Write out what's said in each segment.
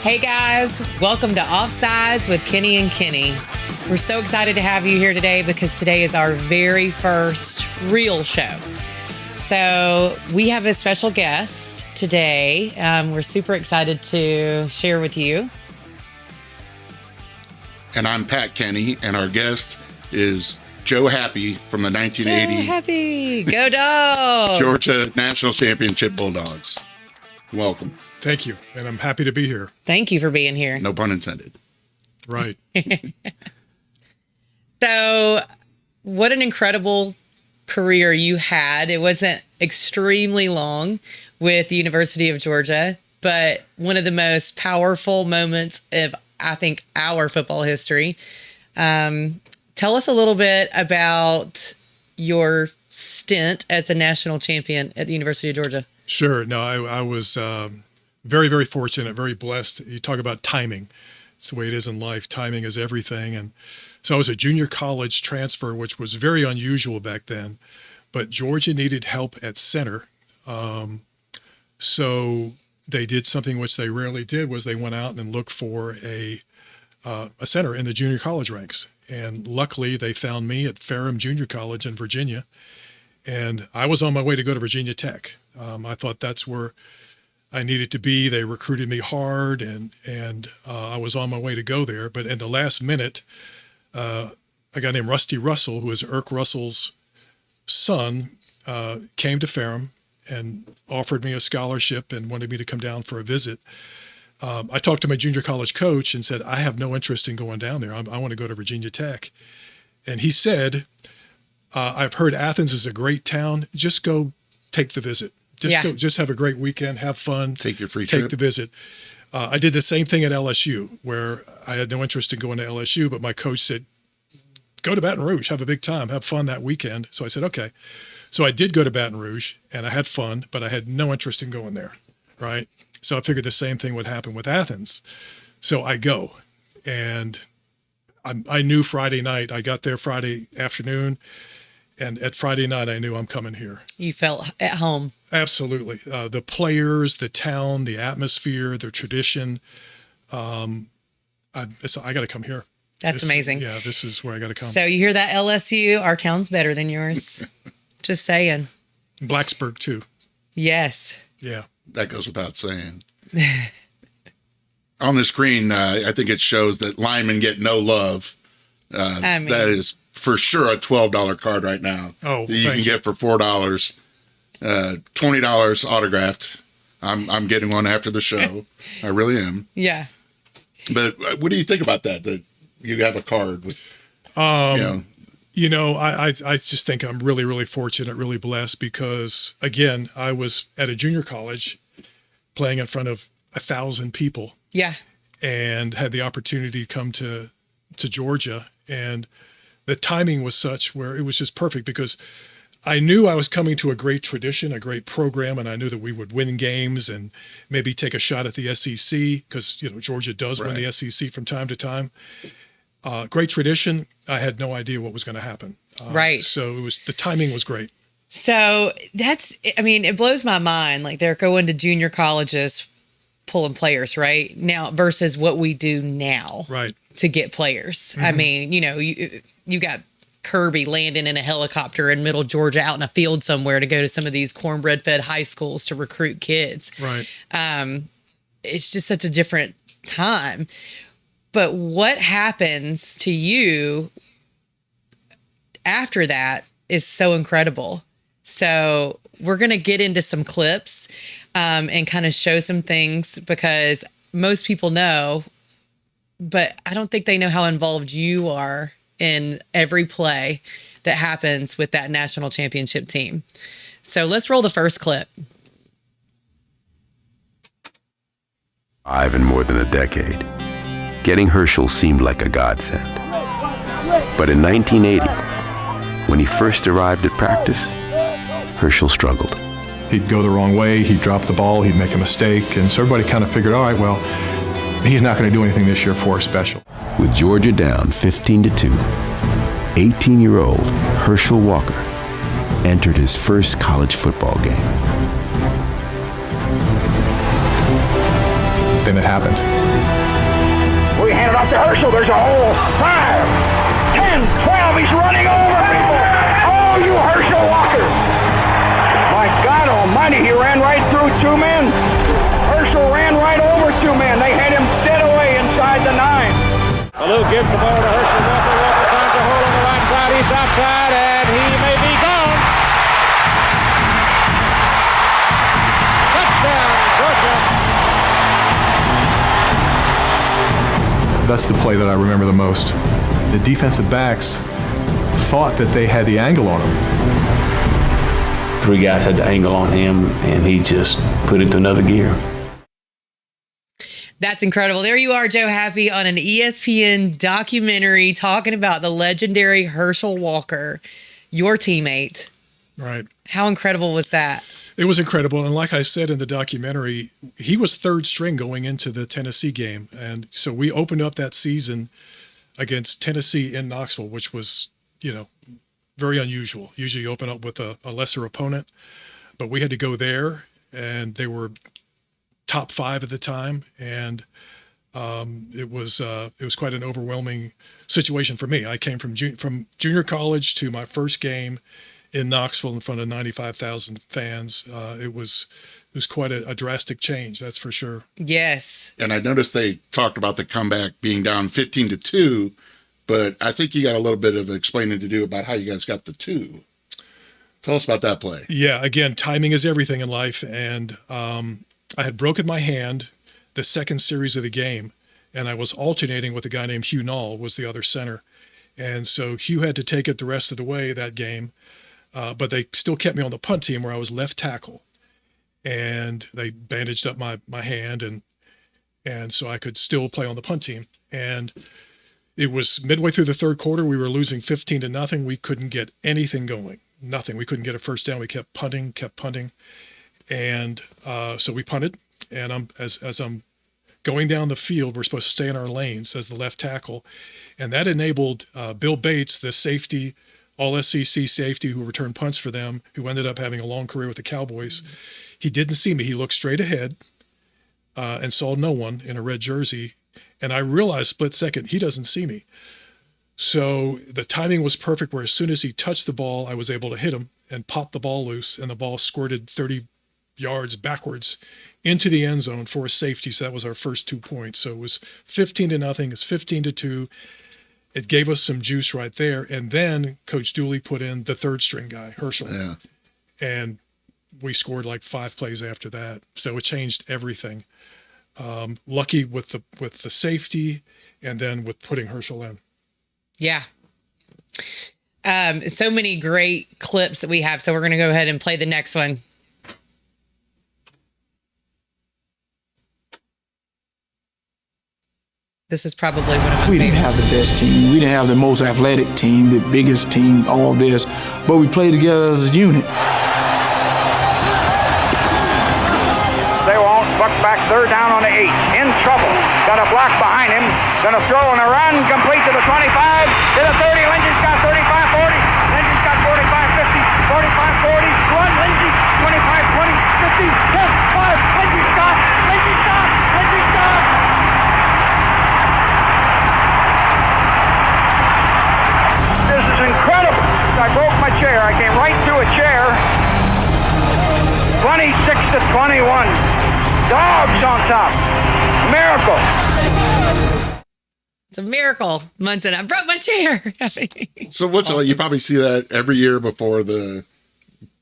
Hey guys, welcome to Offsides with Kenny and Kenny. We're so excited to have you here today because today is our very first real show. So we have a special guest today. We're super excited to share with you. And I'm Pat Kenny, and our guest is Joe Happe from the 1980 Joe Happe, go Dawgs! Georgia National Championship Bulldogs. Welcome. Thank you, and I'm happy to be here. Thank you for being here. No pun intended. Right. So, what an incredible career you had. It wasn't extremely long with the University of Georgia, but one of the most powerful moments of, I think, our football history. Tell us a little bit about your stint as a national champion at the University of Georgia. Sure. No, I was very, very fortunate, very blessed. You talk about timing. It's the way it is in life. Timing is everything. And so I was a junior college transfer, which was very unusual back then. But Georgia needed help at center. So they did something which they rarely did, was they went out and looked for a center in the junior college ranks. And luckily, they found me at Ferrum Junior College in Virginia. And I was on my way to go to Virginia Tech. I thought that's where I needed to be. They recruited me hard, and I was on my way to go there. But in the last minute, a guy named Rusty Russell, who is Irk Russell's son, came to Ferrum and offered me a scholarship and wanted me to come down for a visit. I talked to my junior college coach and said, I have no interest in going down there. I want to go to Virginia Tech. And he said, I've heard Athens is a great town. Just go take the visit. Just have a great weekend, have fun. Take your free trip. Take the visit. I did the same thing at LSU, where I had no interest in going to LSU, but my coach said, go to Baton Rouge, have a big time, have fun that weekend. So I said, okay. So I did go to Baton Rouge, and I had fun, but I had no interest in going there, right? So I figured the same thing would happen with Athens. So I go, and I knew Friday night. I got there Friday afternoon, and at Friday night, I knew I'm coming here. You felt at home. Absolutely. The players, the town, the atmosphere, the tradition. I got to come here. That's amazing. Yeah, this is where I got to come. So you hear that, LSU? Our town's better than yours. Just saying. Blacksburg, too. Yes. Yeah. That goes without saying. On the screen, I think it shows that linemen get no love. That is for sure a $12 card right now. Oh, that you can get for $4. $20 autographed. I'm getting one after the show. I really am. Yeah. But what do you think about that? That you have a card with, I just think I'm really, really fortunate, really blessed because, again, I was at a junior college playing in front of 1,000 people. Yeah. And had the opportunity to come to Georgia. And the timing was such where it was just perfect because I knew I was coming to a great tradition, a great program, and I knew that we would win games and maybe take a shot at the SEC because, Georgia does win the SEC from time to time. Great tradition. I had no idea what was going to happen. Right. So the timing was great. So it blows my mind. Like they're going to junior colleges, pulling players right now versus what we do now. Right. To get players. Mm-hmm. I mean, you got Kirby landing in a helicopter in middle Georgia out in a field somewhere to go to some of these cornbread fed high schools to recruit kids. Right. It's just such a different time. But what happens to you after that is so incredible. So we're going to get into some clips and kind of show some things because most people know, but I don't think they know how involved you are in every play that happens with that national championship team. So let's roll the first clip. In more than a decade, getting Herschel seemed like a godsend. But in 1980, when he first arrived at practice, Herschel struggled. He'd go the wrong way, he'd drop the ball, he'd make a mistake, and so everybody kind of figured, all right, well, he's not going to do anything this year for us special. With Georgia down 15-2, 18-year-old Herschel Walker entered his first college football game. then it happened. We hand it off to Herschel. There's a hole. 5, 10, 12. He's running over people. Oh, you Herschel Walker. My God almighty, he ran right through 2 men. Herschel ran right over 2 men. They had him dead away inside the 9. Lou gives the ball to Herschel Walker. Walker finds a hole on the right side. He's outside, and he may be gone. Touchdown, Georgia. That's the play that I remember the most. The defensive backs thought that they had the angle on him. 3 guys had the angle on him, and he just put it to another gear. That's incredible. There you are, Joe Happe, on an ESPN documentary talking about the legendary Herschel Walker, your teammate. Right. How incredible was that? It was incredible. And like I said in the documentary, he was third string going into the Tennessee game. And so we opened up that season against Tennessee in Knoxville, which was, very unusual. Usually you open up with a lesser opponent, but we had to go there, and they were top 5 at the time. And it was quite an overwhelming situation for me. I came from junior college to my first game in Knoxville in front of 95,000 fans. It was quite a drastic change, that's for sure. Yes. And I noticed they talked about the comeback being down 15-2, but I think you got a little bit of explaining to do about how you guys got the 2. Tell us about that play. Yeah, again, timing is everything in life. And I had broken my hand the second series of the game, and I was alternating with a guy named Hugh Nall, was the other center. And so Hugh had to take it the rest of the way that game, but they still kept me on the punt team where I was left tackle. And they bandaged up my hand, and so I could still play on the punt team. And it was midway through the third quarter. We were losing 15-0. We couldn't get anything going. Nothing. We couldn't get a first down. We kept punting. And so we punted. And as I'm going down the field, we're supposed to stay in our lanes as the left tackle. And that enabled Bill Bates, the safety, all-SEC safety who returned punts for them, who ended up having a long career with the Cowboys. He didn't see me. He looked straight ahead and saw no one in a red jersey. And I realized split second, he doesn't see me. So the timing was perfect where as soon as he touched the ball, I was able to hit him and pop the ball loose, and the ball squirted 30 yards backwards into the end zone for a safety. So that was our first 2 points. So it was 15-0. It's 15-2. It gave us some juice right there. And then Coach Dooley put in the third string guy, Herschel. Yeah. And we scored like 5 plays after that. So it changed everything. Lucky with the safety, and then with putting Herschel in. Yeah. So many great clips that we have. So we're going to go ahead and play the next one. This is probably one of my We didn't favorites. have the best team. We didn't have the most athletic team, the biggest team, all this. But we played together as a unit. They won't. Buck back, third down on the 8. In trouble. Got a block behind him. Gonna throw and a run. Complete to the 25. To the 30. Lindsey's got 35, 40. Lindsey's got 45, 50. 45, 40. Run, Lindsey. 25, 20, 50, 10, 5. Lindsey stop. Lindsey stop. Lindsey stop. This is incredible. I broke my chair. I came right through a chair. 26-21. Dawgs on top. Miracle. It's a miracle, Munson. I broke my chair. So what's it like? You probably see that every year before the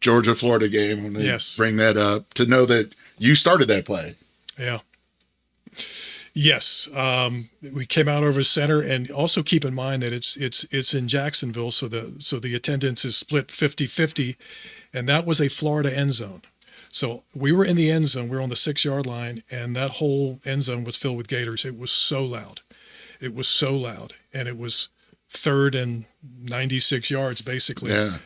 Georgia-Florida game when they Yes. bring that up, to know that you started that play. Yeah. Yes. We came out over center, and also keep in mind that it's in Jacksonville. So the attendance is split 50-50, and that was a Florida end zone. So we were in the end zone. We were on the 6-yard line, and that whole end zone was filled with Gators. It was so loud. It was so loud. And it was 3rd and 96 yards, basically. Yeah.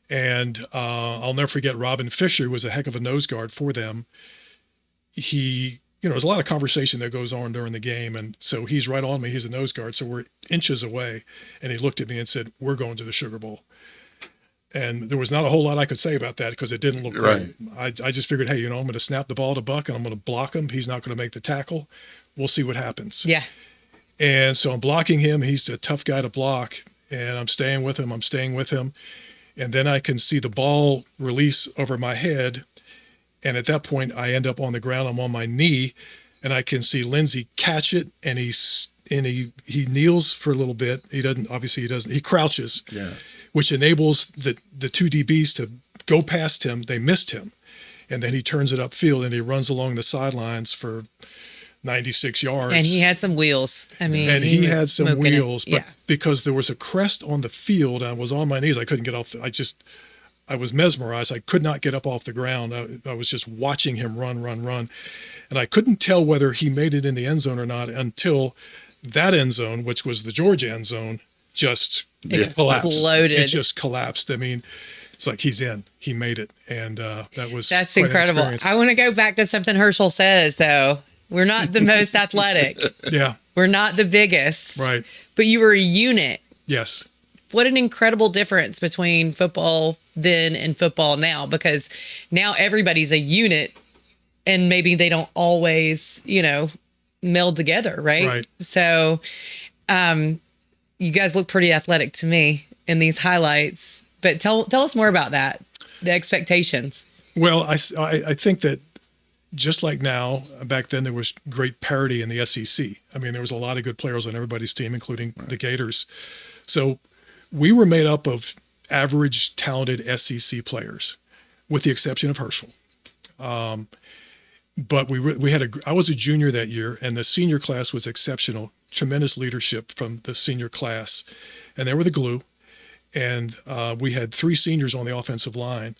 And I'll never forget Robin Fisher, who was a heck of a nose guard for them. There's a lot of conversation that goes on during the game. And so he's right on me. He's a nose guard. So we're inches away. And he looked at me and said, "We're going to the Sugar Bowl." And there was not a whole lot I could say about that because it didn't look Right. great. I just figured, hey, I'm going to snap the ball to Buck and I'm going to block him. He's not going to make the tackle. We'll see what happens. Yeah. And so I'm blocking him. He's a tough guy to block. And I'm staying with him. And then I can see the ball release over my head. And at that point, I end up on the ground. I'm on my knee. And I can see Lindsey catch it. And he kneels for a little bit. He crouches. Yeah. Which enables the two DBs to go past him. They missed him. And then he turns it upfield and he runs along the sidelines for 96 yards. And he had some wheels. I mean, and he had was some smoking it. wheels, but because there was a crest on the field, I was on my knees. I couldn't get off. I was mesmerized. I could not get up off the ground. I was just watching him run. And I couldn't tell whether he made it in the end zone or not until that end zone, which was the Georgia end zone, just collapsed. Exploded. It just collapsed. I mean, it's like he's in. He made it. And that's That's quite an incredible. experience. I want to go back to something Herschel says, though. We're not the most athletic. Yeah. We're not the biggest. Right. But you were a unit. Yes. What an incredible difference between football then and football now, because now everybody's a unit and maybe they don't always, meld together, right? Right. So you guys look pretty athletic to me in these highlights. But tell us more about that, the expectations. Well, I think that just like now, back then there was great parity in the SEC. I mean, there was a lot of good players on everybody's team, including the Gators. So we were made up of average, talented SEC players, with the exception of Herschel. But I was a junior that year, and the senior class was exceptional. Tremendous leadership from the senior class, and they were the glue. And we had 3 seniors on the offensive line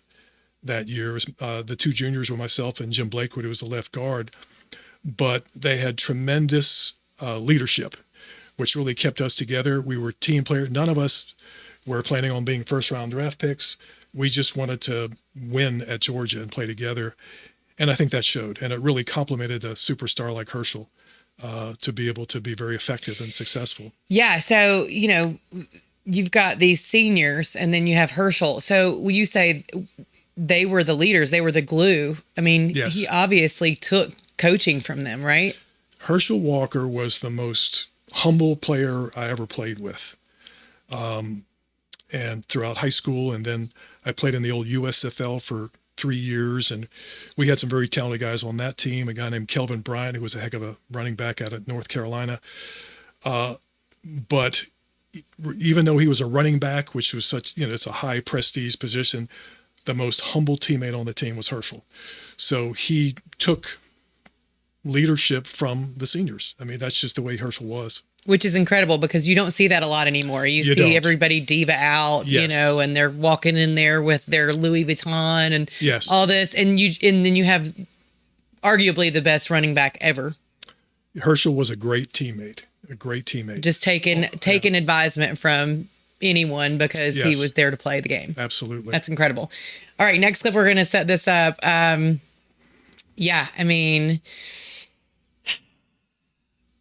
that year. The 2 juniors were myself and Jim Blakewood, who was the left guard. But they had tremendous leadership, which really kept us together. We were team players. None of us were planning on being first-round draft picks. We just wanted to win at Georgia and play together. And I think that showed. And it really complemented a superstar like Herschel to be able to be very effective and successful. Yeah. So, you've got these seniors and then you have Herschel. So when you say they were the leaders, they were the glue. I mean, Yes. He obviously took coaching from them, right? Herschel Walker was the most humble player I ever played with. And throughout high school, and then I played in the old USFL for 3 years, and we had some very talented guys on that team. A guy named Kelvin Bryant, who was a heck of a running back out of North Carolina. But even though he was a running back, which was such, it's a high prestige position, the most humble teammate on the team was Herschel. So he took leadership from the seniors. I mean, that's just the way Herschel was. Which is incredible because you don't see that a lot anymore. You see don't. everybody diva out, Yes. and they're walking in there with their Louis Vuitton and Yes. all this. And then you have arguably the best running back ever. Herschel was a great teammate. Just taking advisement from anyone because he Yes. was there to play the game. Absolutely. That's incredible. All right, next clip, we're going to set this up.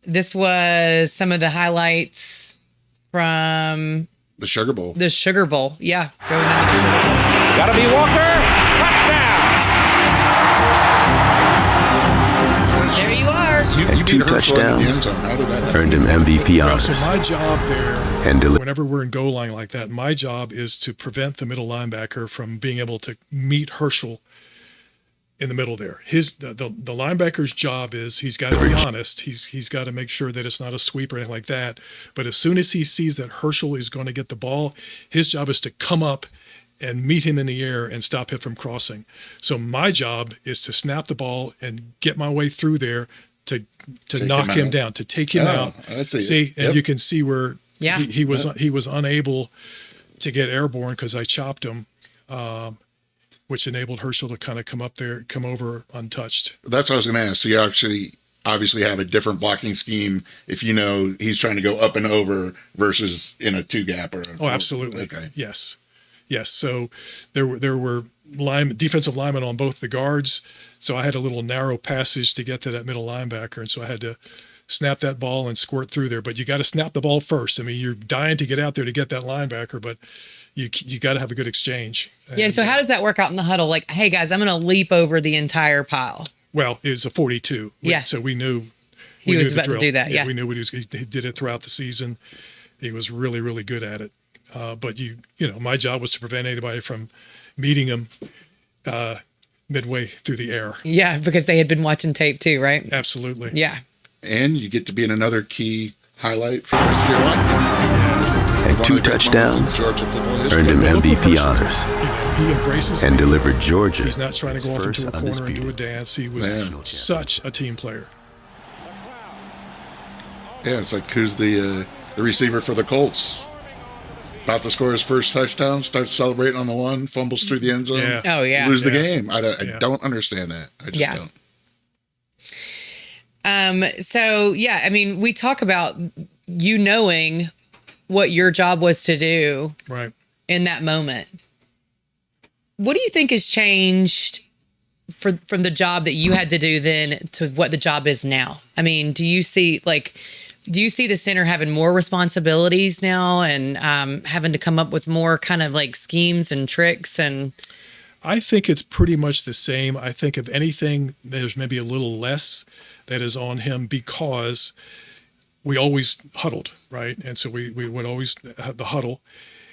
This was some of the highlights from The Sugar Bowl. the Sugar Bowl. Yeah, going into the Sugar Bowl. Got to be Walker. Touchdown. There you are. You And 2 beat Herschel in the end touchdowns zone. How did that happen? earned him MVP Well, honors. so my job there, And whenever we're in goal line like that, my job is to prevent the middle linebacker from being able to meet Herschel in the middle there. The linebacker's job is he's got to be honest. He's got to make sure that it's not a sweep or anything like that. But as soon as he sees that Herschel is going to get the ball, his job is to come up and meet him in the air and stop him from crossing. So my job is to snap the ball and get my way through there to knock him down, to take him out. I see. See, and Yep. you can see where Yeah. he was unable to get airborne because I chopped him, which enabled Herschel to kind of come over untouched. That's what I was going to ask. So you obviously have a different blocking scheme if he's trying to go up and over versus in a 2-gap or a Oh, absolutely. Okay. Yes. So there were defensive linemen on both the guards. So I had a little narrow passage to get to that middle linebacker, and so I had to snap that ball and squirt through there. But you got to snap the ball first. I mean, you're dying to get out there to get that linebacker, but you got to have a good exchange. Yeah. And so how does that work out in the huddle? Like, hey guys, I'm going to leap over the entire pile. Well, it was a 42. Yeah. So we knew he was the about to drill. do that. Yeah. We knew what he did it throughout the season. He was really, really good at it. But my job was to prevent anybody from meeting him midway through the air. Yeah, because they had been watching tape too, right? Absolutely. Yeah. And you get to be in another key highlight for the rest of your life. And 2 touchdowns earned him MVP honors. He embraces and me. delivered Georgia. He's not trying to go off into a corner and do a undisputed. dance. He was such a team player. Yeah, it's like who's the receiver for the Colts? About to score his first touchdown, starts celebrating on the one, fumbles through the end zone. Yeah. Oh, yeah. Lose the game. I don't understand that. I just don't. So yeah, I mean, we talk about you knowing what your job was to do Right. in that moment. What do you think has changed from the job that you had to do then to what the job is now? I mean, do you see the center having more responsibilities now and having to come up with more kind of like schemes and tricks? And I think it's pretty much the same. I think if anything, there's maybe a little less that is on him because we always huddled, right? And so we would always have the huddle.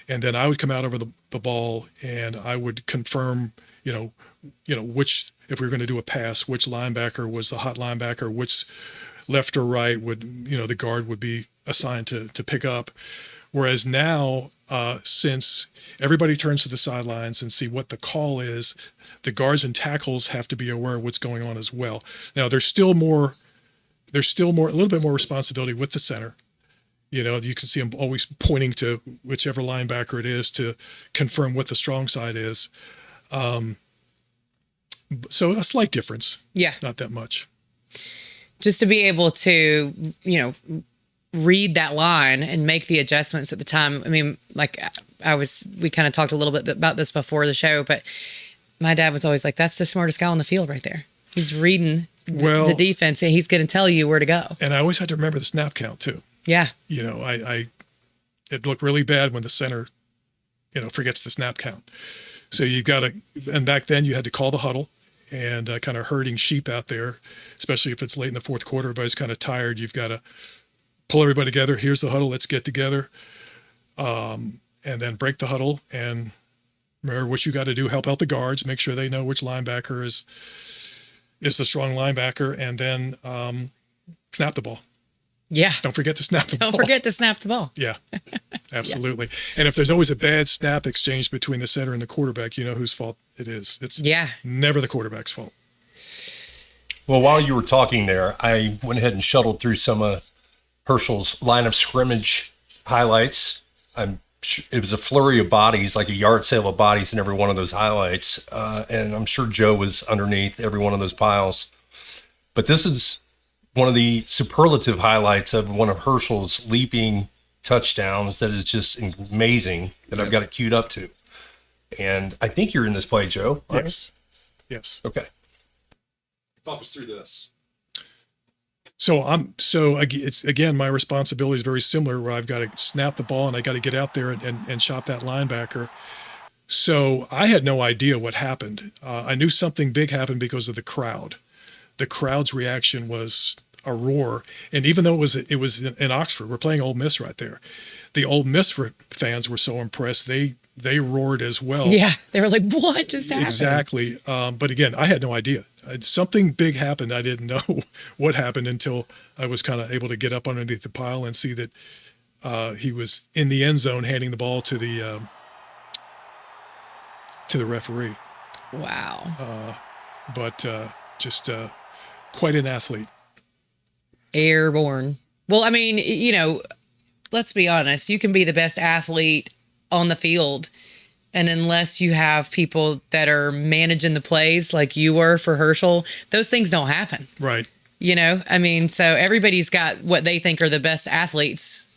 And then I would come out over the ball and I would confirm, which, if we were going to do a pass, which linebacker was the hot linebacker, which left or right would, the guard would be assigned to pick up. Whereas now, since everybody turns to the sidelines and see what the call is, the guards and tackles have to be aware of what's going on as well. Now, there's still a little bit more responsibility with the center. You can see him always pointing to whichever linebacker it is to confirm what the strong side is. So a slight difference. Yeah. Not that much. just to be able to, read that line and make the adjustments at the time. I mean, like we kind of talked a little bit about this before the show, but my dad was always like, that's the smartest guy on the field right there. He's reading the defense and he's going to tell you where to go. And I always had to remember the snap count too. Yeah. It looked really bad when the center, forgets the snap count. So and back then you had to call the huddle and kind of herding sheep out there, especially if it's late in the fourth quarter, everybody's kind of tired. You've got to pull everybody together. Here's the huddle. Let's get together. And then break the huddle and remember what you got to do. Help out the guards, make sure they know which linebacker is the strong linebacker, and then snap the ball. Yeah. Don't forget to snap the ball. Don't forget to snap the ball. Yeah, absolutely. Yeah. And if there's always a bad snap exchange between the center and the quarterback, you know whose fault it is. It's never the quarterback's fault. Well, while you were talking there, I went ahead and shuttled through some of Herschel's line of scrimmage highlights. It was a flurry of bodies, like a yard sale of bodies in every one of those highlights. And I'm sure Joe was underneath every one of those piles. But this is one of the superlative highlights of one of Herschel's leaping touchdowns that is just amazing that I've got it queued up to. And I think you're in this play, Joe. Yes. Yes. Okay. Talk us through this. So it's again, my responsibility is very similar where I've got to snap the ball and I got to get out there and chop that linebacker. So I had no idea what happened. I knew something big happened because of the crowd. The crowd's reaction was a roar. And even though it was in Oxford, we're playing Ole Miss right there. The Ole Miss fans were so impressed. They roared as well. Yeah. They were like, what just happened? Exactly. But again, I had no idea. Something big happened. I didn't know what happened until I was kind of able to get up underneath the pile and see that he was in the end zone handing the ball to the referee. Wow. But just quite an athlete. Airborne. Well, I mean, let's be honest. You can be the best athlete on the field, and unless you have people that are managing the plays like you were for Herschel, those things don't happen. Right. I mean, so everybody's got what they think are the best athletes.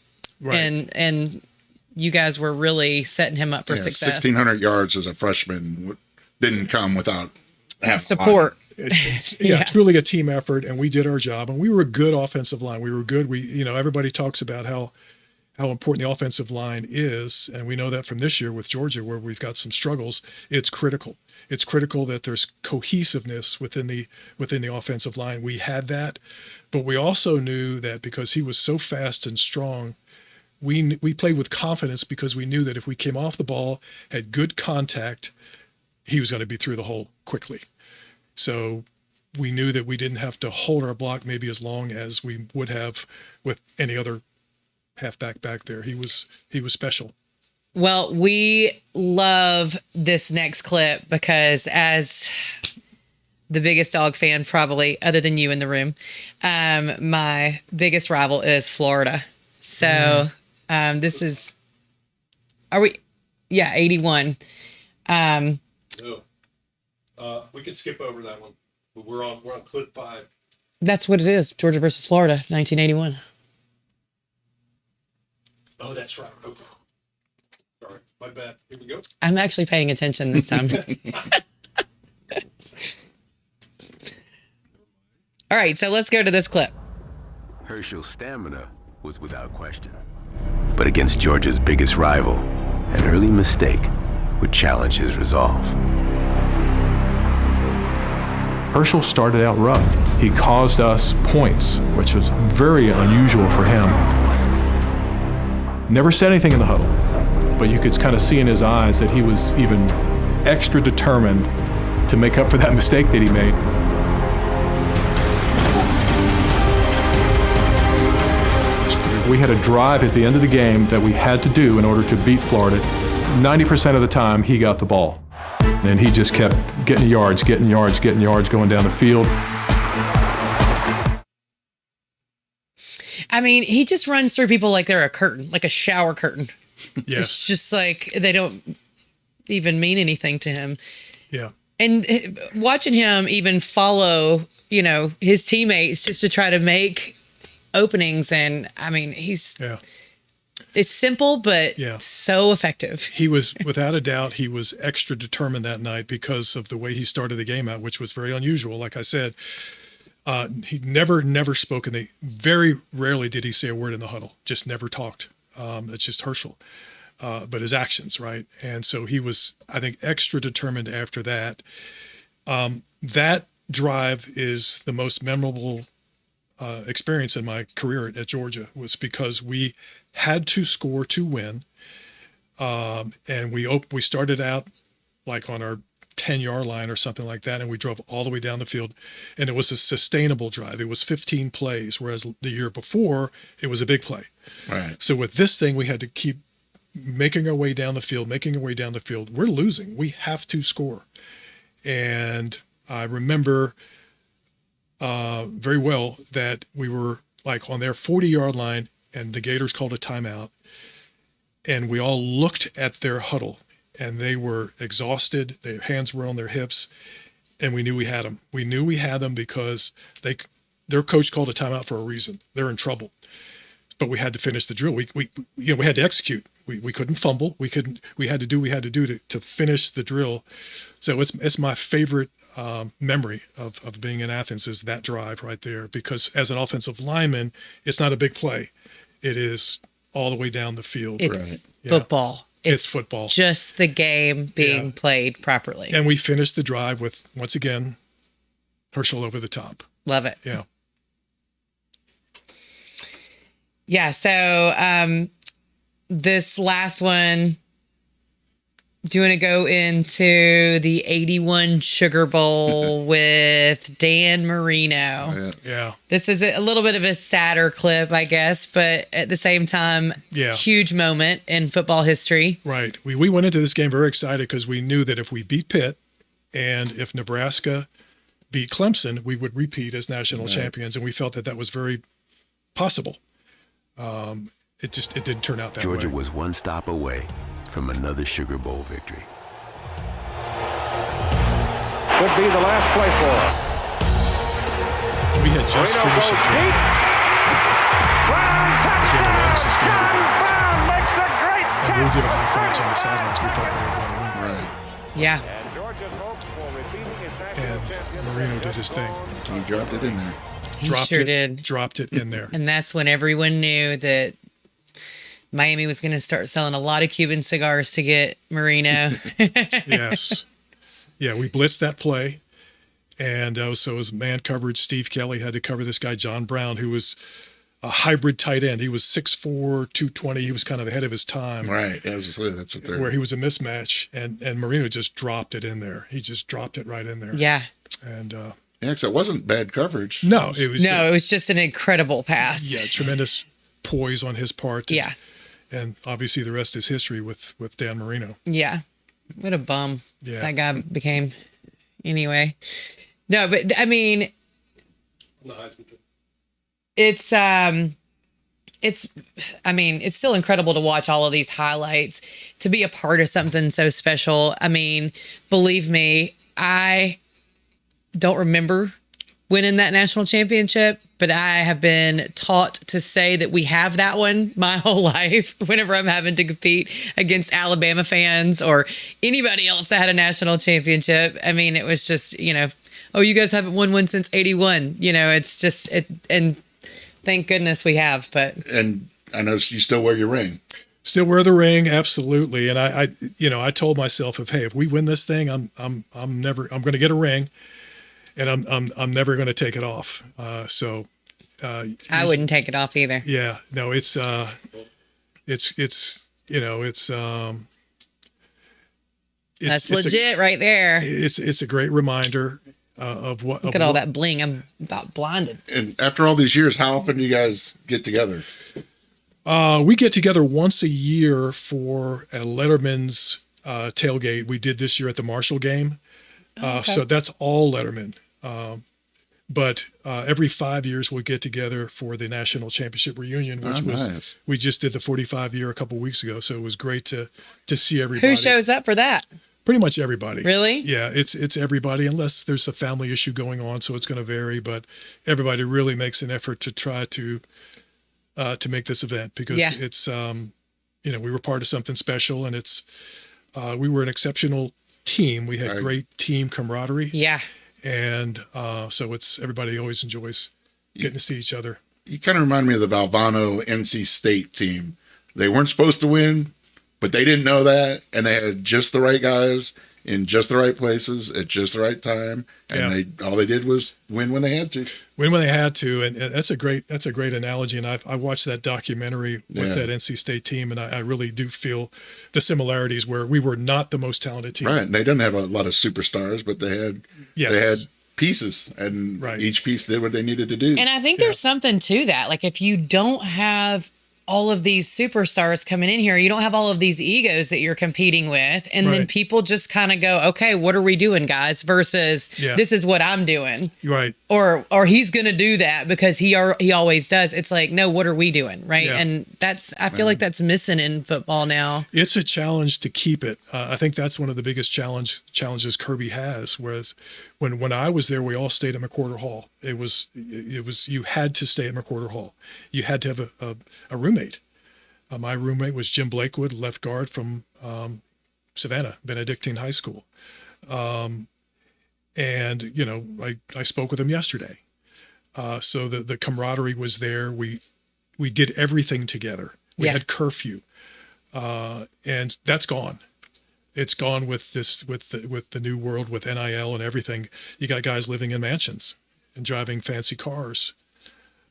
Right. And you guys were really setting him up for success. 1,600 yards as a freshman didn't come without having support. It's really a team effort, and we did our job, and we were a good offensive line. We were good. Everybody talks about how how important the offensive line is, and we know that from this year with Georgia, where we've got some struggles. It's critical. It's critical that there's cohesiveness within the offensive line. We had that, but we also knew that because he was so fast and strong, we played with confidence because we knew that if we came off the ball, had good contact, he was going to be through the hole quickly. So we knew that we didn't have to hold our block maybe as long as we would have with any other halfback back there. He was special. Well, we love this next clip because as the biggest Dawg fan, probably other than you in the room, my biggest rival is Florida. So this is, yeah, 81. No. We could skip over that one. But we're on clip 5. That's what it is. Georgia versus Florida, 1981. Oh, that's right. Oh. Sorry, my bad. Here we go. I'm actually paying attention this time. All right, so let's go to this clip. Herschel's stamina was without question. But against Georgia's biggest rival, an early mistake would challenge his resolve. Herschel started out rough. He caused us points, which was very unusual for him. Never said anything in the huddle, but you could kind of see in his eyes that he was even extra determined to make up for that mistake that he made. We had a drive at the end of the game that we had to do in order to beat Florida. 90% of the time, he got the ball. And he just kept getting yards going down the field. I mean, he just runs through people like they're a curtain, like a shower curtain. Yes. It's just like they don't even mean anything to him. Yeah. And watching him even follow, his teammates just to try to make openings. And I mean, it's simple, but so effective. He was, without a doubt, he was extra determined that night because of the way he started the game out, which was very unusual. Like I said, he never spoke, and very rarely did he say a word in the huddle. Just never talked. It's just Herschel. But his actions, right? And so he was, I think, extra determined after that. That drive is the most memorable experience in my career at Georgia, was because we had to score to win. And we started out like on our 10-yard line or something like that, and we drove all the way down the field, and it was a sustainable drive. It was 15 plays, whereas the year before it was a big play. Right. So with this thing, we had to keep making our way down the field. We're losing. We have to score. And I remember very well that we were like on their 40-yard line, and the Gators called a timeout, and we all looked at their huddle, and they were exhausted. Their hands were on their hips, and we knew we had them. We knew we had them because their coach called a timeout for a reason. They're in trouble, but we had to finish the drill. We had to execute. We couldn't fumble. We had to do what we had to do to finish the drill. So it's my favorite memory of being in Athens, is that drive right there, because as an offensive lineman, it's not a big play. It is all the way down the field. It's football. It's football. Just the game being played properly. And we finished the drive with, once again, Herschel over the top. Love it. Yeah. Yeah. So this last one, do you want to go into the 81 Sugar Bowl with Dan Marino? Yeah. This is a little bit of a sadder clip, I guess, but at the same time, huge moment in football history. Right. We went into this game very excited because we knew that if we beat Pitt and if Nebraska beat Clemson, we would repeat as national champions, and we felt that was very possible. It didn't turn out that way. Georgia was one stop away from another Sugar Bowl victory. Could be the last play for him. We had just finished a drive. Again, a long sustainable drive. And we were giving high fives on the sidelines. We thought we were going to win. Right. Yeah. And Marino did his thing. He dropped it in there. He sure did. Dropped it in there. And that's when everyone knew that Miami was going to start selling a lot of Cuban cigars to get Marino. Yes. Yeah, we blitzed that play. And so it was man coverage. Steve Kelly had to cover this guy, John Brown, who was a hybrid tight end. He was 6'4", 220. He was kind of ahead of his time. Right. That's what they're... Where he was a mismatch. And Marino just dropped it in there. He just dropped it right in there. Yeah. And yeah, because it wasn't bad coverage. No, it was just an incredible pass. Yeah, tremendous poise on his part. Yeah. And obviously the rest is history with Dan Marino. Yeah. What a bum that guy became. Anyway. No, but I mean, it's still incredible to watch all of these highlights, to be a part of something so special. I mean, believe me, I don't remember winning that national championship, but I have been taught to say that we have that one my whole life whenever I'm having to compete against Alabama fans or anybody else that had a national championship. I mean, it was just, oh, you guys haven't won one since 81. It's just, and thank goodness we have, but. And I noticed you still wear your ring. Still wear the ring, absolutely. And I told myself, if we win this thing, I'm going to get a ring. And I'm never going to take it off. I wouldn't take it off either. Yeah, no, it's that's legit right there. It's a great reminder of what. Look at all that bling. I'm about blinded. And after all these years, how often do you guys get together? We get together once a year for a Letterman's tailgate. We did this year at the Marshall game. Okay. So that's all Letterman. But every 5 years we'll get together for the national championship reunion, which nice. We just did the 45 year a couple weeks ago. So it was great to see everybody. Who shows up for that? Pretty much everybody. Really? Yeah, it's everybody, unless there's a family issue going on, so it's going to vary. But everybody really makes an effort to try to make this event, because it's we were part of something special, and it's we were an exceptional team. We had great team camaraderie. Yeah. And so it's everybody always enjoys getting to see each other. You kind of remind me of the Valvano NC State team. They weren't supposed to win, but they didn't know that, and they had just the right guys in just the right places at just the right time, and all they did was win when they had to. Win when they had to, and that's a great analogy. And I watched that documentary with that NC State team, and I really do feel the similarities where we were not the most talented team. Right, and they didn't have a lot of superstars, but they had pieces, and each piece did what they needed to do. And I think there's something to that. Like, if you don't have all of these superstars coming in here, you don't have all of these egos that you're competing with, and then people just kind of go, okay, what are we doing, guys, versus this is what I'm doing, right? Or he's gonna do that because he always does. It's like, no, what are we doing, right? And I feel like that's missing in football now. It's a challenge to keep it. I think that's one of the biggest challenges Kirby has. Whereas when I was there, we all stayed at McWhorter Hall. It was you had to stay at McWhorter Hall. You had to have a roommate. My roommate was Jim Blakewood, left guard from Savannah Benedictine High School. And I spoke with him yesterday. So the camaraderie was there. We did everything together. We had curfew, and that's gone. It's gone with the new world, with NIL and everything. You got guys living in mansions and driving fancy cars.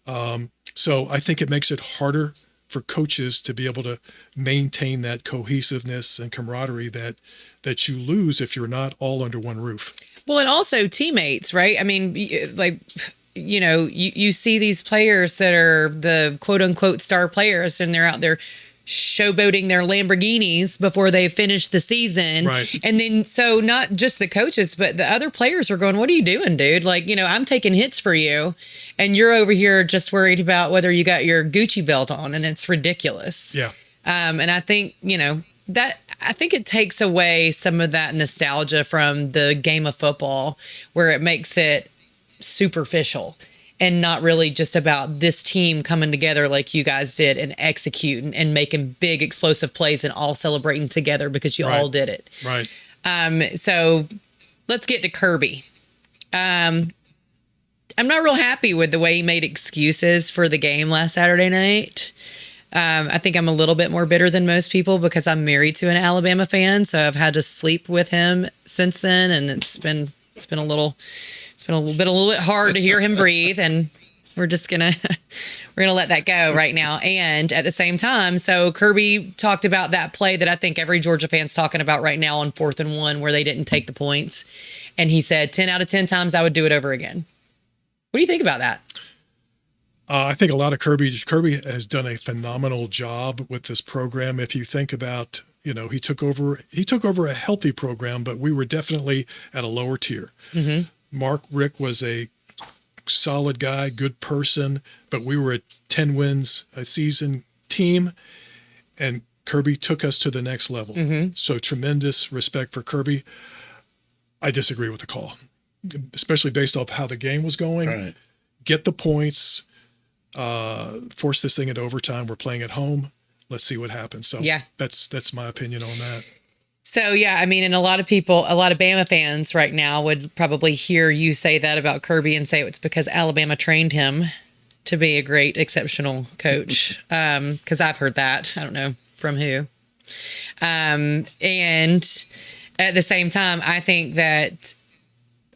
So I think it makes it harder for coaches to be able to maintain that cohesiveness and camaraderie that you lose if you're not all under one roof. Well, and also teammates, right? I mean, like, you see these players that are the quote unquote star players, and they're out there showboating their Lamborghinis before they finish the season. Right. And then, so not just the coaches, but the other players are going, what are you doing, dude? Like, I'm taking hits for you, and you're over here just worried about whether you got your Gucci belt on, and it's ridiculous. Yeah. And I think, I think it takes away some of that nostalgia from the game of football, where it makes it superficial and not really just about this team coming together like you guys did and executing and making big explosive plays and all celebrating together because you all did it. Right. So let's get to Kirby. I'm not real happy with the way he made excuses for the game last Saturday night. I think I'm a little bit more bitter than most people because I'm married to an Alabama fan, so I've had to sleep with him since then, and it's been a little bit hard to hear him breathe, and we're just gonna let that go right now. And at the same time, so Kirby talked about that play that I think every Georgia fan's talking about right now on 4th and 1, where they didn't take the points, and he said 10 out of 10 times I would do it over again. What do you think about that? I think a lot of Kirby has done a phenomenal job with this program. If you think about, he took over a healthy program, but we were definitely at a lower tier. Mm-hmm. Mark Richt was a solid guy, good person, but we were a 10 wins a season team, and Kirby took us to the next level. Mm-hmm. So tremendous respect for Kirby. I disagree with the call, especially based off how the game was going. Right. Get the points. Force this thing into overtime. We're playing at home. Let's see what happens. So yeah, that's my opinion on that. So yeah, I mean, and a lot of Bama fans right now would probably hear you say that about Kirby and say it's because Alabama trained him to be a great, exceptional coach. Because I've heard that. I don't know from who. And at the same time, I think that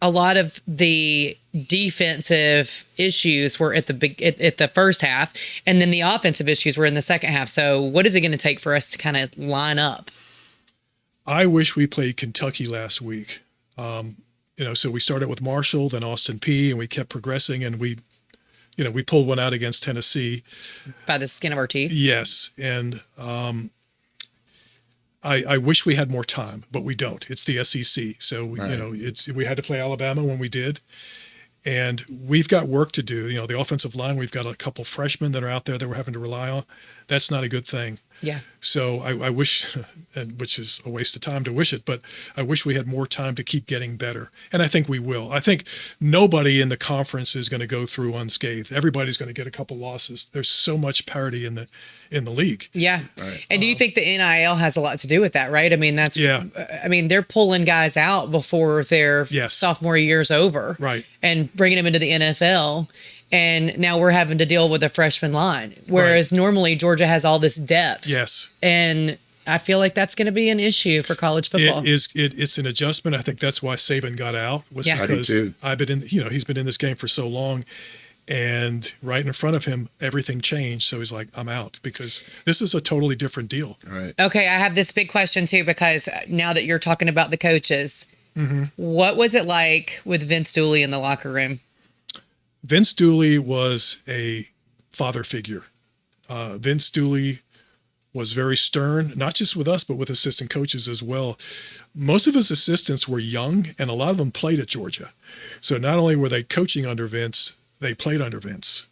a lot of the defensive issues were at the first half, and then the offensive issues were in the second half. So what is it going to take for us to kind of line up? I wish we played Kentucky last week. So we started with Marshall, then Austin Peay, and we kept progressing, and we pulled one out against Tennessee. By the skin of our teeth? Yes, and I wish we had more time, but we don't. It's the SEC, so we had to play Alabama when we did, and we've got work to do. The offensive line, we've got a couple freshmen that are out there that we're having to rely on. That's not a good thing. Yeah. So I wish, which is a waste of time to wish it, but I wish we had more time to keep getting better. And I think we will. I think nobody in the conference is going to go through unscathed. Everybody's going to get a couple losses. There's so much parity in the league. Yeah. Right. And do you think the NIL has a lot to do with that, right? I mean, they're pulling guys out before their sophomore year's over. Right. And bringing them into the NFL. And now we're having to deal with a freshman line, whereas normally Georgia has all this depth. Yes. And I feel like that's going to be an issue for college football. It's an adjustment. I think that's why Saban got out, because I've been in, he's been in this game for so long, and right in front of him, everything changed. So he's like, I'm out, because this is a totally different deal. Right. Okay. I have this big question too, because now that you're talking about the coaches, what was it like with Vince Dooley in the locker room? Vince Dooley was a father figure. Vince Dooley was very stern, not just with us, but with assistant coaches as well. Most of his assistants were young, and a lot of them played at Georgia. So not only were they coaching under Vince, they played under Vince.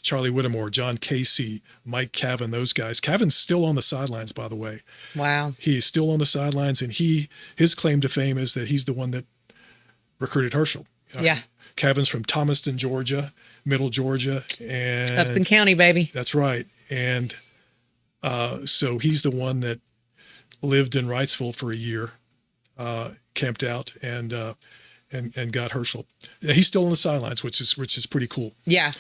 Charlie Whittemore, John Casey, Mike Cavan, those guys. Cavan's still on the sidelines, by the way. Wow. He's still on the sidelines, and his claim to fame is that he's the one that recruited Herschel. Yeah. Cavan's from Thomaston, Georgia, Middle Georgia, and Upton County, baby. That's right. And so he's the one that lived in Wrightsville for a year, camped out, and got Herschel. He's still on the sidelines, which is pretty cool. Yeah.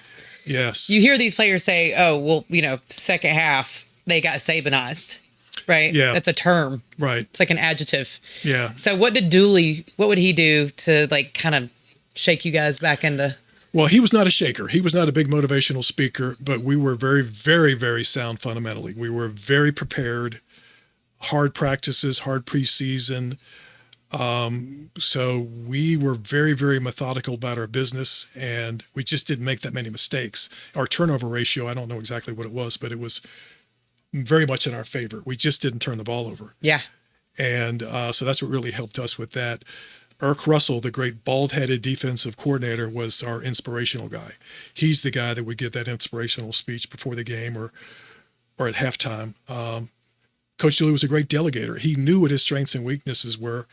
Yes. You hear these players say, "Oh, well, second half they got Sabanized." Right. Yeah. That's a term. Right. It's like an adjective. Yeah. So what would he do to kind of shake you guys back into? Well, he was not a shaker. He was not a big motivational speaker, but we were very, very, very sound fundamentally. We were very prepared, hard practices, hard preseason. So we were very, very methodical about our business, and we just didn't make that many mistakes. Our turnover ratio, I don't know exactly what it was, but it was very much in our favor. We just didn't turn the ball over. Yeah. And so that's what really helped us with that. Irk Russell, the great bald-headed defensive coordinator, was our inspirational guy. He's the guy that would give that inspirational speech before the game or at halftime. Coach Dooley was a great delegator. He knew what his strengths and weaknesses were,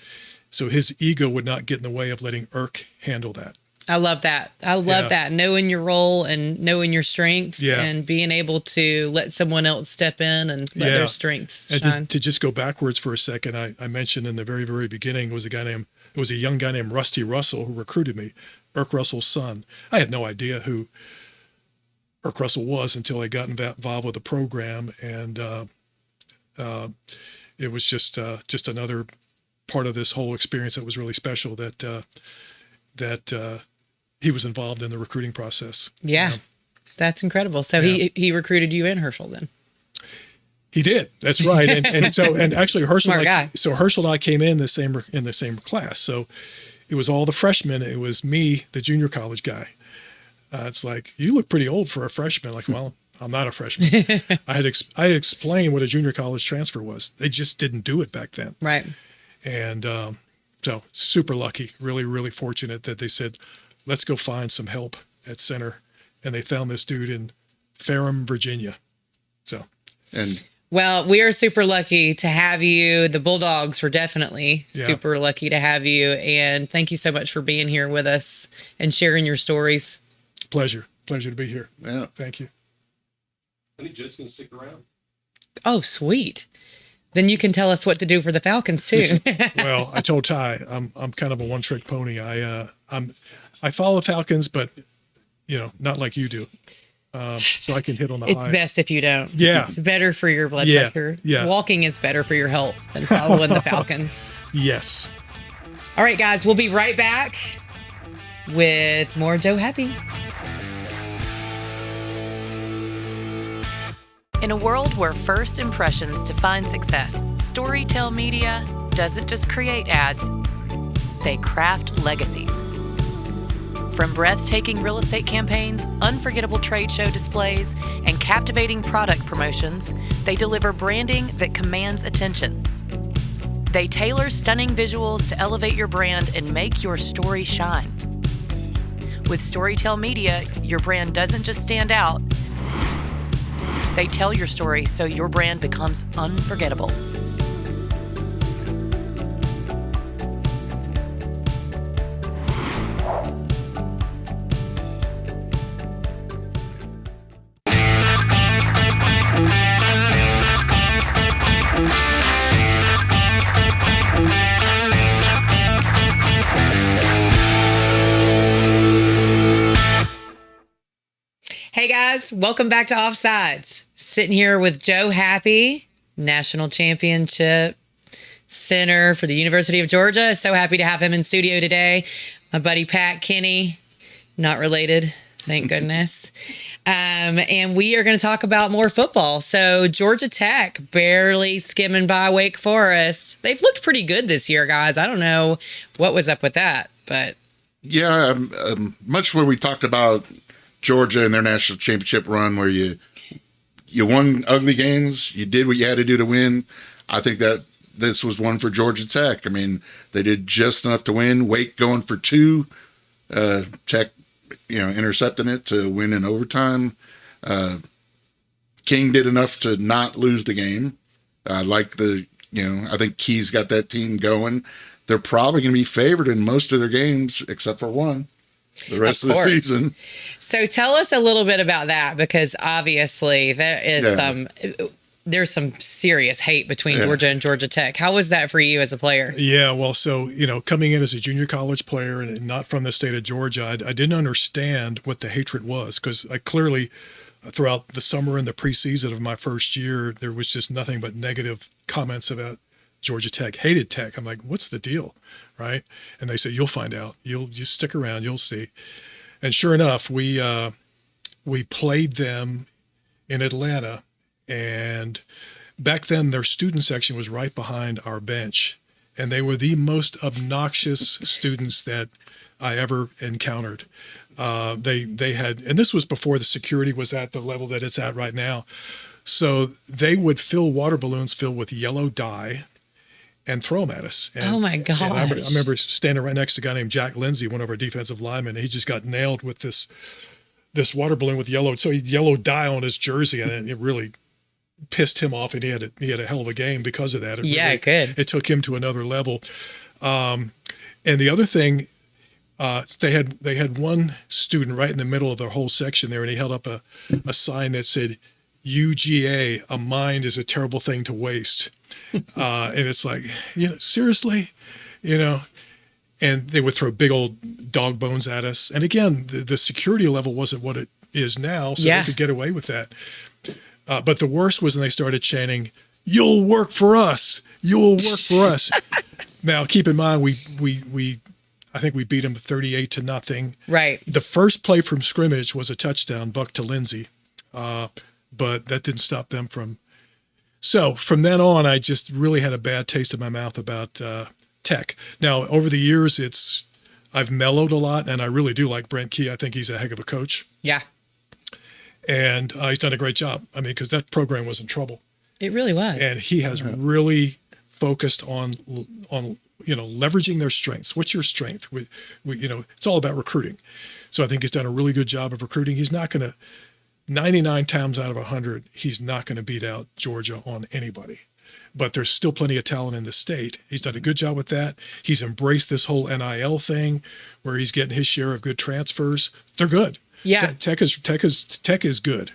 so his ego would not get in the way of letting Irk handle that. I love that. I love that. Knowing your role and knowing your strengths and being able to let someone else step in and let their strengths shine. And to just go backwards for a second, I mentioned in the very, very beginning was a young guy named Rusty Russell who recruited me, Irk Russell's son. I had no idea who or Russell was until I got involved with the program, and it was just another part of this whole experience that was really special. That he was involved in the recruiting process. Yeah, that's incredible. So he recruited you and Herschel then. He did. That's right. And actually Herschel, Smart guy. So Herschel and I came in the same class. So it was all the freshmen. It was me, the junior college guy. It's like, you look pretty old for a freshman. Like, well, I'm not a freshman. I had explained what a junior college transfer was. They just didn't do it back then. Right. And so super lucky, really, really fortunate that they said, let's go find some help at center. And they found this dude in Ferrum, Virginia. Well, we are super lucky to have you. The Bulldogs were definitely super lucky to have you. And thank you so much for being here with us and sharing your stories. Pleasure to be here. Yeah. Thank you. I think Jed's going to stick around. Oh, sweet. Then you can tell us what to do for the Falcons too. Well, I told Ty, I'm kind of a one-trick pony. I follow Falcons, but not like you do. So I can hit on the It's high. best if you don't. Yeah. It's better for your blood pressure. Yeah. Walking is better for your health than following the Falcons. Yes. All right, guys, we'll be right back with more Joe Happe. In a world where first impressions define success, Storytel Media doesn't just create ads, they craft legacies. From breathtaking real estate campaigns, unforgettable trade show displays, and captivating product promotions, they deliver branding that commands attention. They tailor stunning visuals to elevate your brand and make your story shine. With Storytel Media, your brand doesn't just stand out, they tell your story so your brand becomes unforgettable. Hey guys, welcome back to Offsides. Sitting here with Joe Happe, National Championship Center for the University of Georgia. So happy to have him in studio today. My buddy Pat Kinney, not related, thank goodness. And we are going to talk about more football. So Georgia Tech barely skimming by Wake Forest. They've looked pretty good this year, guys. I don't know what was up with that, but Yeah, much where we talked about Georgia and their national championship run, where you won ugly games, you did what you had to do to win. I think that this was one for Georgia Tech. I mean, they did just enough to win. Wake going for two, Tech, intercepting it to win in overtime. King did enough to not lose the game. I think Key's got that team going. They're probably going to be favored in most of their games except for one. The rest of the season. So tell us a little bit about that, because obviously there is there's some serious hate between Georgia and Georgia Tech. How was that for you as a player? Yeah, well, so, coming in as a junior college player and not from the state of Georgia, I didn't understand what the hatred was, because I clearly, throughout the summer and the preseason of my first year, there was just nothing but negative comments about Georgia Tech. Hated Tech. I'm like, what's the deal? Right? And they said, you'll find out. You'll just stick around. You'll see. And sure enough, we played them in Atlanta, and back then their student section was right behind our bench, and they were the most obnoxious students that I ever encountered. They had, and this was before the security was at the level that it's at right now. So they would fill water balloons filled with yellow dye and throw them at us. And, oh my gosh. I remember standing right next to a guy named Jack Lindsay, one of our defensive linemen. He just got nailed with this water balloon with yellow. So he had yellow dye on his jersey, and it really pissed him off, and he had a hell of a game because of that. It took him to another level. And the other thing, they had one student right in the middle of the whole section there, and he held up a sign that said, UGA, a mind is a terrible thing to waste. And it's like, seriously, and they would throw big old dog bones at us. And again, the security level wasn't what is now, so Yeah. they could get away with that. But the worst was when they started chanting, "You'll work for us. You'll work for us." Now, keep in mind, I think we beat them 38-0. Right. The first play from scrimmage was a touchdown, buck to Lindsey, but that didn't stop them from. So from then on, I just really had a bad taste in my mouth about Tech. Now, over the years, I've mellowed a lot, and I really do like Brent Key. I think he's a heck of a coach. Yeah. And he's done a great job. I mean, because that program was in trouble. It really was. And he has really focused on leveraging their strengths. What's your strength? It's all about recruiting. So I think he's done a really good job of recruiting. He's not going to, 99 times out of 100, he's not going to beat out Georgia on anybody. But there's still plenty of talent in the state. He's done a good job with that. He's embraced this whole NIL thing where he's getting his share of good transfers. They're good. Yeah. Tech is good.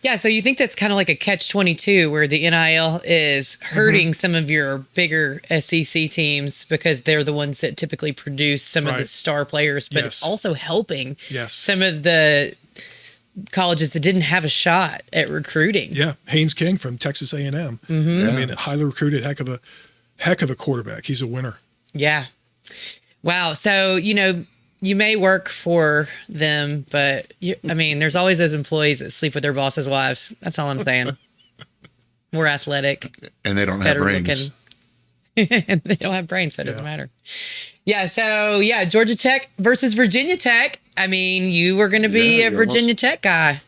Yeah, so you think that's kind of like a catch-22 where the NIL is hurting some of your bigger SEC teams because they're the ones that typically produce some of the star players, but it's also helping some of the colleges that didn't have a shot at recruiting. Yeah, Haynes King from Texas A&M. Mm-hmm. I mean, highly recruited, heck of a quarterback. He's a winner. Yeah. Wow. So, you may work for them, but there's always those employees that sleep with their bosses' wives. That's all I'm saying. More athletic. And they don't have brains. And they don't have brains, so it doesn't matter. Yeah, so Georgia Tech versus Virginia Tech. I mean, you were going to be a Virginia Tech guy.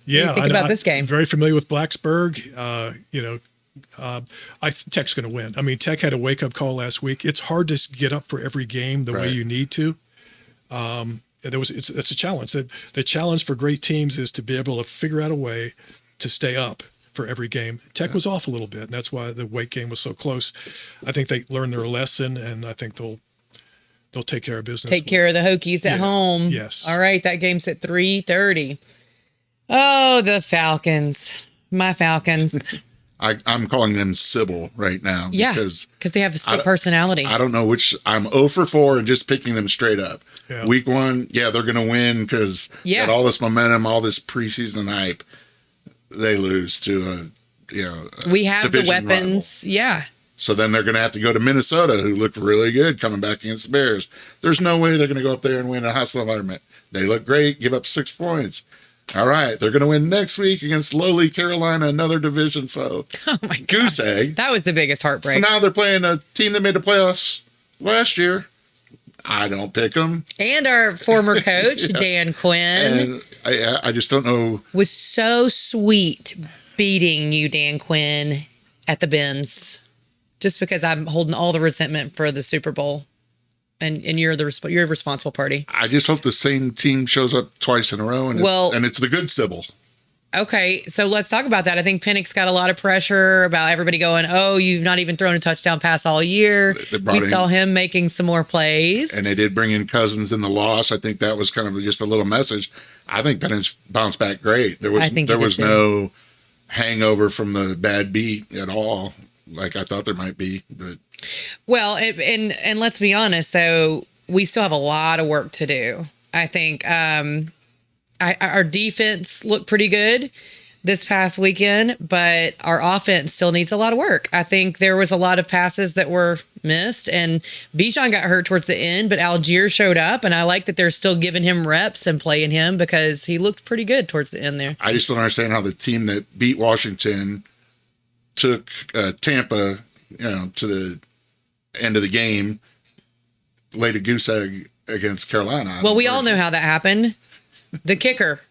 Yeah. What do you think about this game? I'm very familiar with Blacksburg. Tech's going to win. I mean, Tech had a wake-up call last week. It's hard to get up for every game the way you need to. It's a challenge. The challenge for great teams is to be able to figure out a way to stay up for every game. Tech was off a little bit, and that's why the Wake game was so close. I think they learned their lesson, and I think they'll take care of business. Take care of the Hokies at home. Yes. All right, that game's at 3:30. Oh, the Falcons. My Falcons. I'm calling them Sybil right now. Yeah, because they have a split personality. I don't know which. I'm 0 for 4 and just picking them straight up. Yeah. Week 1, they're going to win because got all this momentum, all this preseason hype. They lose to we have the division weapons. rival. Yeah. So then they're going to have to go to Minnesota, who looked really good coming back against the Bears. There's no way they're going to go up there and win a hostile environment. They look great, give up 6 points. All right, they're going to win next week against lowly Carolina, another division foe. Oh, my God. Goose egg. That was the biggest heartbreak. So now they're playing a team that made the playoffs last year. I don't pick them. And our former coach, Dan Quinn. And I just don't know. Was so sweet beating you, Dan Quinn, at the Benz. Just because I'm holding all the resentment for the Super Bowl. And you're a responsible party. I just hope the same team shows up twice in a row, and it's the good Sybil. Okay, so let's talk about that. I think Penix got a lot of pressure about everybody going, "Oh, you've not even thrown a touchdown pass all year." We saw him making some more plays, and they did bring in Cousins in the loss. I think that was kind of just a little message. I think Penix bounced back great. There was no hangover from the bad beat at all, like I thought there might be, but. Well, and let's be honest, though, we still have a lot of work to do. I think our defense looked pretty good this past weekend, but our offense still needs a lot of work. I think there was a lot of passes that were missed, and Bijan got hurt towards the end, but Algier showed up, and I like that they're still giving him reps and playing him because he looked pretty good towards the end there. I just don't understand how the team that beat Washington took Tampa, to the end of the game, laid a goose egg against Carolina. Well, we all know how that happened. The kicker.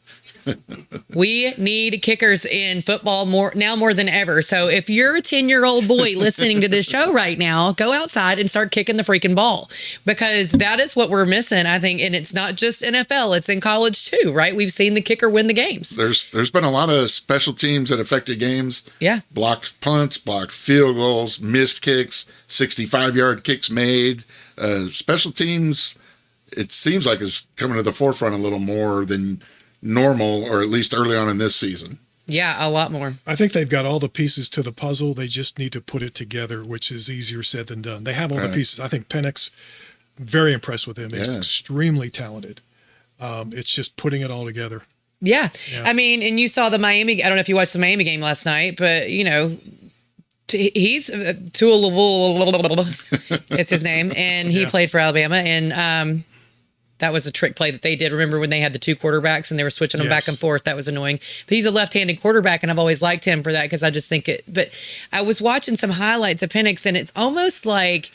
We need kickers in football more than ever. So if you're a 10-year-old boy listening to this show right now, go outside and start kicking the freaking ball, because that is what we're missing, I think. And it's not just NFL, it's in college too, right? We've seen the kicker win the games. There's been a lot of special teams that affected games. Yeah. Blocked punts, blocked field goals, missed kicks, 65-yard kicks made. Special teams, it seems like is coming to the forefront a little more than normal, or at least early on in this season. Yeah, a lot more. I think they've got all the pieces to the puzzle. They just need to put it together, which is easier said than done. They have all the pieces. I think Penix, very impressed with him. He's extremely talented. It's just putting it all together. Yeah. Yeah. I mean, and you saw the Miami, I don't know if you watched the Miami game last night, but he's it's his name, and he played for Alabama, and that was a trick play that they did. Remember when they had the two quarterbacks and they were switching them back and forth? That was annoying. But he's a left-handed quarterback, and I've always liked him for that because I just think it. But I was watching some highlights of Penix, and it's almost like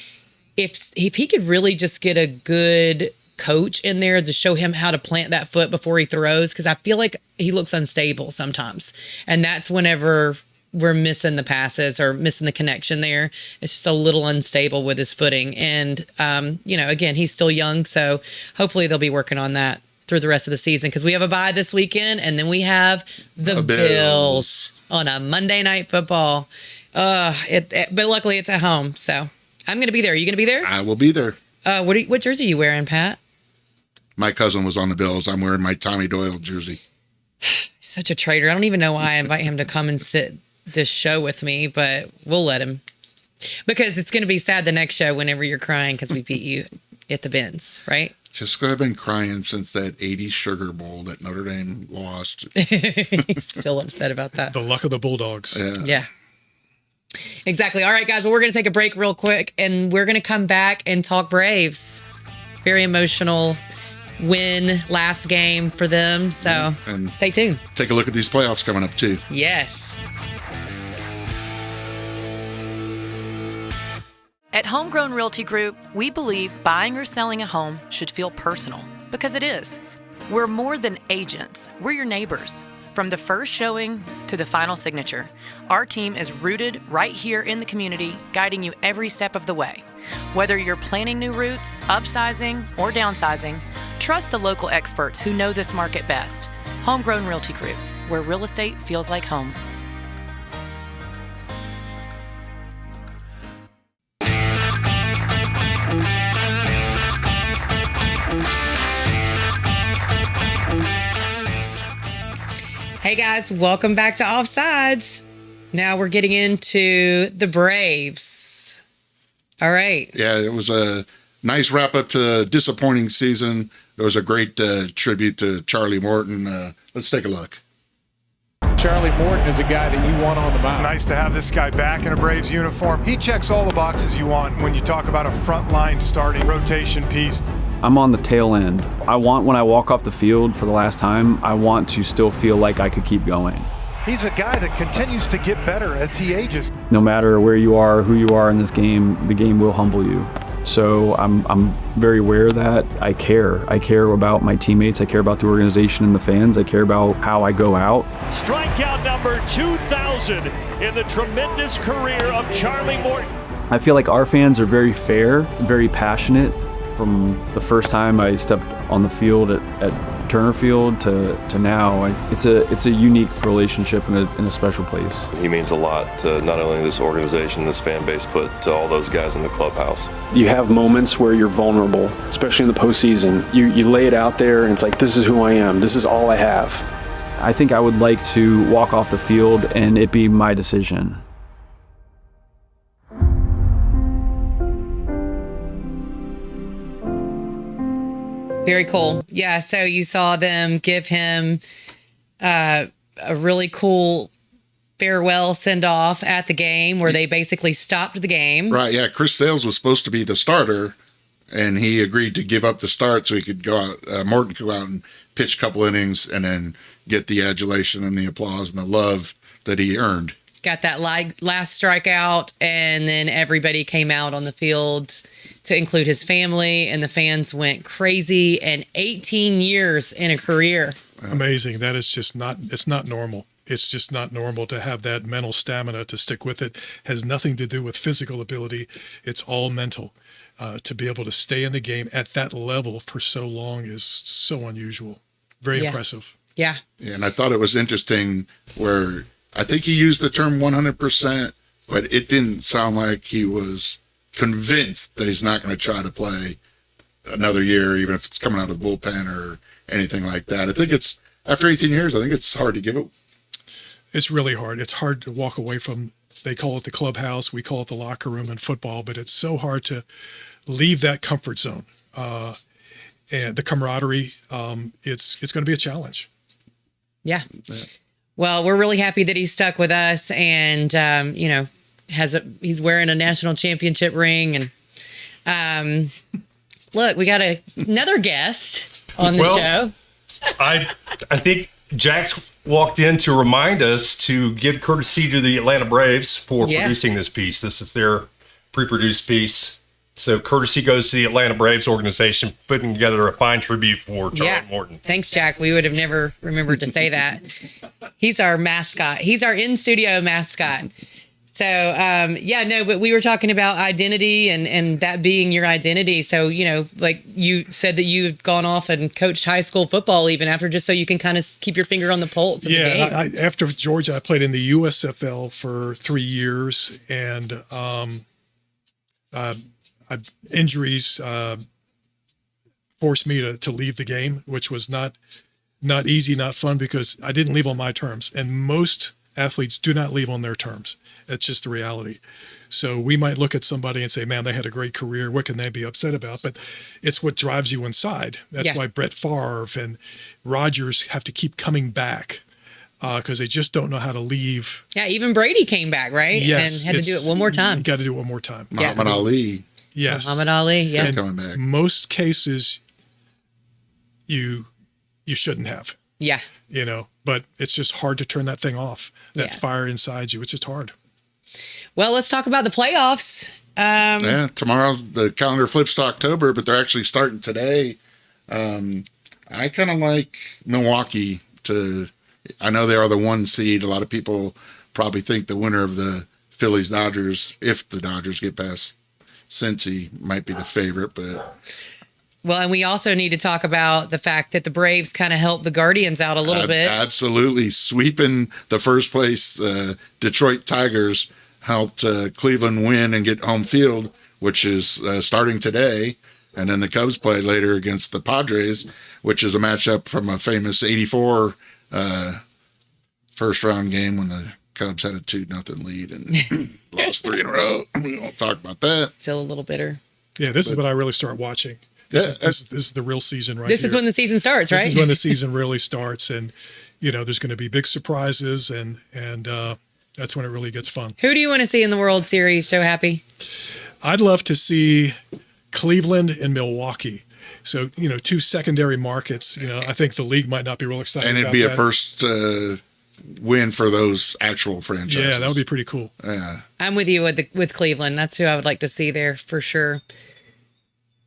if he could really just get a good coach in there to show him how to plant that foot before he throws, because I feel like he looks unstable sometimes, and that's whenever we're missing the passes or missing the connection there. It's just a little unstable with his footing. And, again, he's still young. So hopefully they'll be working on that through the rest of the season, because we have a bye this weekend, and then we have the Bills on a Monday Night Football. But luckily it's at home. So I'm going to be there. Are you going to be there? I will be there. What jersey are you wearing, Pat? My cousin was on the Bills. I'm wearing my Tommy Doyle jersey. Such a traitor. I don't even know why I invite him to come and sit this show with me, but we'll let him, because it's going to be sad the next show whenever you're crying because we beat you at the Benz, right? Just because I've been crying since that 80s Sugar Bowl that Notre Dame lost. Still upset about that. The luck of the Bulldogs. Yeah. Exactly. All right, guys. Well, we're going to take a break real quick, and we're going to come back and talk Braves. Very emotional win last game for them. So and stay tuned. Take a look at these playoffs coming up, too. Yes. At Homegrown Realty Group, we believe buying or selling a home should feel personal, because it is. We're more than agents. We're your neighbors. From the first showing to the final signature, our team is rooted right here in the community, guiding you every step of the way. Whether you're planning new routes, upsizing, or downsizing, trust the local experts who know this market best. Homegrown Realty Group, where real estate feels like home. Hey guys, welcome back to Offsides. Now we're getting into the Braves. All right. Yeah, it was a nice wrap up to a disappointing season. It was a great tribute to Charlie Morton. Let's take a look. Charlie Morton is a guy that you want on the mound. Nice to have this guy back in a Braves uniform. He checks all the boxes you want when you talk about a frontline starting rotation piece. I'm on the tail end. I want, when I walk off the field for the last time, I want to still feel like I could keep going. He's a guy that continues to get better as he ages. No matter where you are, who you are in this game, the game will humble you. So I'm very aware of that. I care. I care about my teammates. I care about the organization and the fans. I care about how I go out. Strikeout number 2,000 in the tremendous career of Charlie Morton. I feel like our fans are very fair, very passionate. From the first time I stepped on the field at Turner Field to now, it's a unique relationship in a special place. He means a lot to not only this organization, this fan base, but to all those guys in the clubhouse. You have moments where you're vulnerable, especially in the postseason. You lay it out there, and it's like, this is who I am. This is all I have. I think I would like to walk off the field and it be my decision. Very cool. Yeah, so you saw them give him a really cool farewell send-off at the game where they basically stopped the game. Right, yeah. Chris Sales was supposed to be the starter, and he agreed to give up the start so he could go out, Morton could go out and pitch a couple innings and then get the adulation and the applause and the love that he earned. Got that last strikeout, and then everybody came out on the field to include his family, and the fans went crazy. And 18 years in a career. Amazing. That is just it's not normal. It's just not normal to have that mental stamina to stick with it. Has nothing to do with physical ability. It's all mental. To be able to stay in the game at that level for so long is so unusual. Very impressive. Yeah. Yeah. And I thought it was interesting where I think he used the term 100%, but it didn't sound like he was convinced that he's not going to try to play another year, even if it's coming out of the bullpen or anything like that. I think it's, after 18 years, I think it's hard to give it. It's really hard. It's hard to walk away from, they call it the clubhouse, we call it the locker room in football, but it's so hard to leave that comfort zone. And the camaraderie, it's going to be a challenge. Yeah. Well, we're really happy that he's stuck with us, and he's wearing a national championship ring. And look, we got another guest on the show. I think Jack's walked in to remind us to give courtesy to the Atlanta Braves for producing this piece. This is their pre-produced piece. So courtesy goes to the Atlanta Braves organization, putting together a fine tribute for Charlie Morton. Thanks, Jack. We would have never remembered to say that. He's our mascot. He's our in-studio mascot. So, but we were talking about identity and that being your identity. So, like you said that you had gone off and coached high school football even after, just so you can kind of keep your finger on the pulse of the game. After Georgia, I played in the USFL for 3 years, and injuries forced me to leave the game, which was not easy, not fun, because I didn't leave on my terms. And most athletes do not leave on their terms. It's just the reality. So we might look at somebody and say, man, they had a great career. What can they be upset about? But it's what drives you inside. That's why Brett Favre and Rodgers have to keep coming back, because they just don't know how to leave. Yeah, even Brady came back, right? Yes. And had to do it one more time. You got to do it one more time. Muhammad Ali. Yes. Muhammad Ali, yeah. Coming back. Most cases, you shouldn't have. Yeah. But it's just hard to turn that thing off, that fire inside you. It's just hard. Well, let's talk about the playoffs. Tomorrow the calendar flips to October, but they're actually starting today. I kind of like Milwaukee I know they are the 1 seed. A lot of people probably think the winner of the Phillies-Dodgers, if the Dodgers get past Cincy, might be the favorite, but... Well, and we also need to talk about the fact that the Braves kind of helped the Guardians out a little bit. Absolutely. Sweeping the first place Detroit Tigers helped Cleveland win and get home field, which is starting today. And then the Cubs play later against the Padres, which is a matchup from a famous 84 first round game when the Cubs had a 2-0 lead and lost 3 in a row. We won't talk about that. Still a little bitter. Yeah, this is when I really start watching. This is the real season right This here. is when the season starts, right? This is when the season really starts, and there's going to be big surprises, and that's when it really gets fun. Who do you want to see in the World Series, Joe Happe? I'd love to see Cleveland and Milwaukee. So, 2 secondary markets. I think the league might not be real excited about that. And it'd be a first win for those actual franchises. Yeah, that would be pretty cool. Yeah. I'm with you with Cleveland. That's who I would like to see there for sure.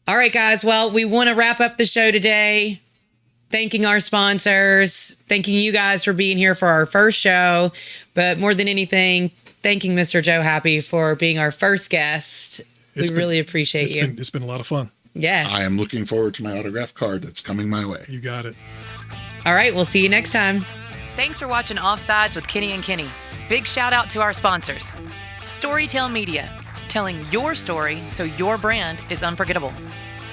All right, guys. Well, we want to wrap up the show today, thanking our sponsors, thanking you guys for being here for our first show, but more than anything, thanking Mr. Joe Happe for being our first guest. We really appreciate you. It's been a lot of fun. Yes. I am looking forward to my autograph card that's coming my way. You got it. All right. We'll see you next time. Thanks for watching Offsides with Kenny and Kenny. Big shout out to our sponsors. Storytell Media, telling your story so your brand is unforgettable.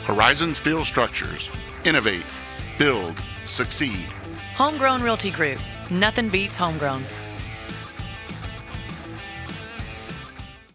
Horizon Steel Structures. Innovate. Build. Succeed. Homegrown Realty Group. Nothing beats homegrown.